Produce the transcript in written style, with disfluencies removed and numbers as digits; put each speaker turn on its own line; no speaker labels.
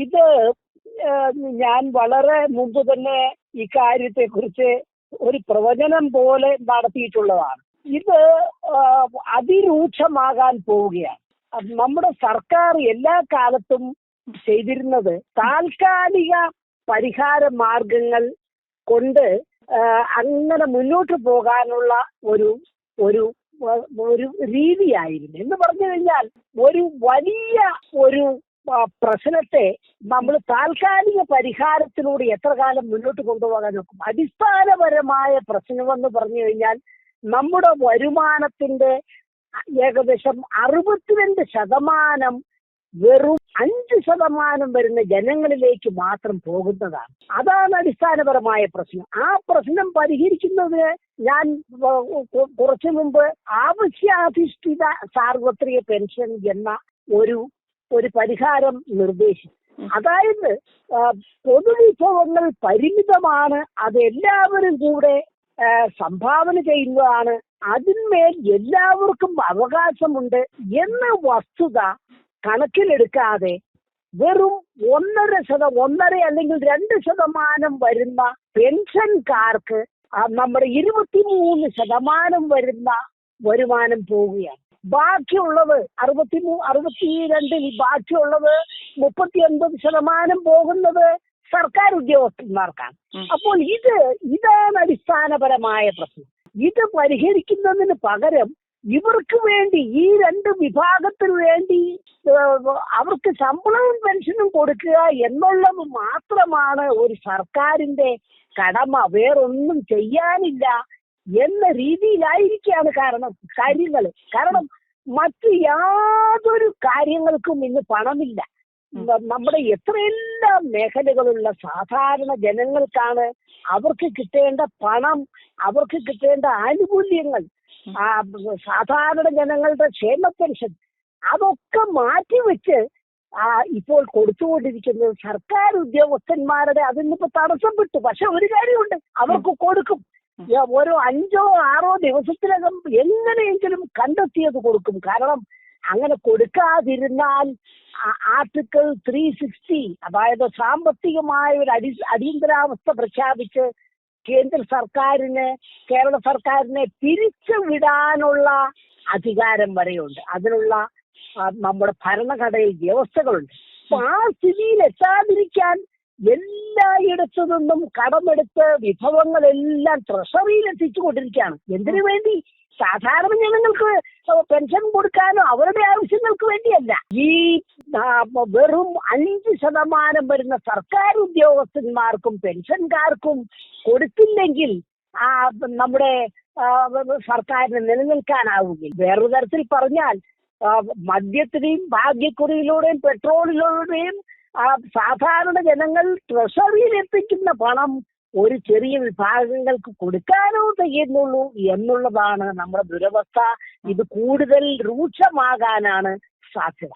ഇത് ഞാൻ വളരെ മുമ്പ് തന്നെ ഇക്കാര്യത്തെക്കുറിച്ച് ഒരു പ്രവചനം പോലെ നടത്തിയിട്ടുള്ളതാണ്. ഇത് അതിരൂക്ഷമാകാൻ പോവുകയാണ്. നമ്മുടെ സർക്കാർ എല്ലാ കാലത്തും ചെയ്തിരുന്നത് താൽക്കാലിക പരിഹാര മാർഗങ്ങൾ കൊണ്ട് അങ്ങനെ മുന്നോട്ട് പോകാനുള്ള ഒരു ഒരു ഒരു രീതിയായിരുന്നു. എന്ന് പറഞ്ഞു കഴിഞ്ഞാൽ ഒരു വലിയ ഒരു പ്രശ്നത്തെ നമ്മൾ താൽക്കാലിക പരിഹാരത്തിലൂടെ എത്ര കാലം മുന്നോട്ട് കൊണ്ടുപോകാൻ നോക്കും. അടിസ്ഥാനപരമായ പ്രശ്നമെന്ന് പറഞ്ഞു കഴിഞ്ഞാൽ നമ്മുടെ വരുമാനത്തിന്റെ ഏകദേശം 62% വെറും 5% വരുന്ന ജനങ്ങളിലേക്ക് മാത്രം പോകുന്നതാണ്. അതാണ് അടിസ്ഥാനപരമായ പ്രശ്നം. ആ പ്രശ്നം പരിഹരിക്കുന്നതിന് ഞാൻ കുറച്ചു മുമ്പ് ആവശ്യാധിഷ്ഠിത സാർവത്രിക പെൻഷൻ എന്ന ഒരു പരിഹാരം നിർദ്ദേശിച്ചു. അതായത് പൊതുവിഭവങ്ങൾ പരിമിതമാണ്, അതെല്ലാവരും കൂടെ സംഭാവന ചെയ്യുന്നതാണ്, അതിന്മേൽ എല്ലാവർക്കും അവകാശമുണ്ട് എന്ന വസ്തുത കണക്കിലെടുക്കാതെ വെറും 1.5 അല്ലെങ്കിൽ 2% വരുന്ന പെൻഷൻകാർക്ക് നമ്മുടെ 23% വരുന്ന വരുമാനം പോവുകയാണ്. ബാക്കിയുള്ളത് 62 ബാക്കിയുള്ളത് 39% പോകുന്നത് സർക്കാർ ഉദ്യോഗസ്ഥന്മാർക്കാണ്. അപ്പോൾ ഇതാണ് അടിസ്ഥാനപരമായ പ്രശ്നം. ഇത് പരിഹരിക്കുന്നതിന് പകരം ഇവർക്ക് വേണ്ടി, ഈ 2 വിഭാഗത്തിന് വേണ്ടി അവർക്ക് ശമ്പളവും പെൻഷനും കൊടുക്കുക എന്നുള്ളത് മാത്രമാണ് ഒരു സർക്കാരിന്റെ കടമ, വേറൊന്നും ചെയ്യാനില്ല എന്ന രീതിയിലായിരിക്കാണ് കാരണം മറ്റു യാതൊരു കാര്യങ്ങൾക്കും ഇന്ന് പണമില്ല. നമ്മുടെ എത്രയെല്ലാം മേഖലകളുള്ള സാധാരണ ജനങ്ങൾക്കാണ് അവർക്ക് കിട്ടേണ്ട പണം, അവർക്ക് കിട്ടേണ്ട ആനുകൂല്യങ്ങൾ, സാധാരണ ജനങ്ങളുടെ ക്ഷേമ പെൻഷൻ, അതൊക്കെ മാറ്റിവെച്ച് ഇപ്പോൾ കൊടുത്തുകൊണ്ടിരിക്കുന്നത് സർക്കാർ ഉദ്യോഗസ്ഥന്മാരുടെ അതിനിപ്പോ തടസ്സപ്പെട്ടു. പക്ഷെ ഒരു കാര്യമുണ്ട്, അവർക്ക് കൊടുക്കും. ഓരോ 5-6 ദിവസത്തിനകം എങ്ങനെയെങ്കിലും കണ്ടെത്തിയത് കൊടുക്കും. കാരണം അങ്ങനെ കൊടുക്കാതിരുന്നാൽ ആർട്ടിക്കിൾ 360, അതായത് സാമ്പത്തികമായ ഒരു അടിയന്തരാവസ്ഥ പ്രഖ്യാപിച്ച് കേരള സർക്കാരിനെ പിരിച്ചു വിടാനുള്ള അധികാരം വരെയുണ്ട്. അതിനുള്ള നമ്മുടെ ഭരണഘടനയിൽ വ്യവസ്ഥകളുണ്ട്. അപ്പൊ ആ സ്ഥിതിയിൽ എത്താതിരിക്കാൻ എല്ലായിടത്തു നിന്നും കടമെടുത്ത് വിഭവങ്ങളെല്ലാം ട്രഷറിയിൽ എത്തിച്ചുകൊണ്ടിരിക്കുകയാണ്. എന്തിനു വേണ്ടി? സാധാരണ ജനങ്ങൾക്ക് പെൻഷൻ കൊടുക്കാനോ അവരുടെ ആവശ്യങ്ങൾക്ക് വേണ്ടിയല്ല. ഈ വെറും 5% വരുന്ന സർക്കാർ ഉദ്യോഗസ്ഥന്മാർക്കും പെൻഷൻകാർക്കും കൊടുത്തില്ലെങ്കിൽ നമ്മുടെ സർക്കാരിന് നിലനിൽക്കാനാവുകയില്ല. വേറൊരു തരത്തിൽ പറഞ്ഞാൽ മദ്യത്തിന്റെയും ഭാഗ്യക്കുറിയിലൂടെയും പെട്രോളിലൂടെയും സാധാരണ ജനങ്ങൾ ട്രഷറിയിൽ എത്തിക്കുന്ന പണം ഒരു ചെറിയ വിഭാഗങ്ങൾക്ക് കൊടുക്കാനോ ചെയ്യുന്നുള്ളൂ എന്നുള്ളതാണ് നമ്മുടെ ദുരവസ്ഥ. ഇത് കൂടുതൽ രൂക്ഷമാകാനാണ് സാധ്യത.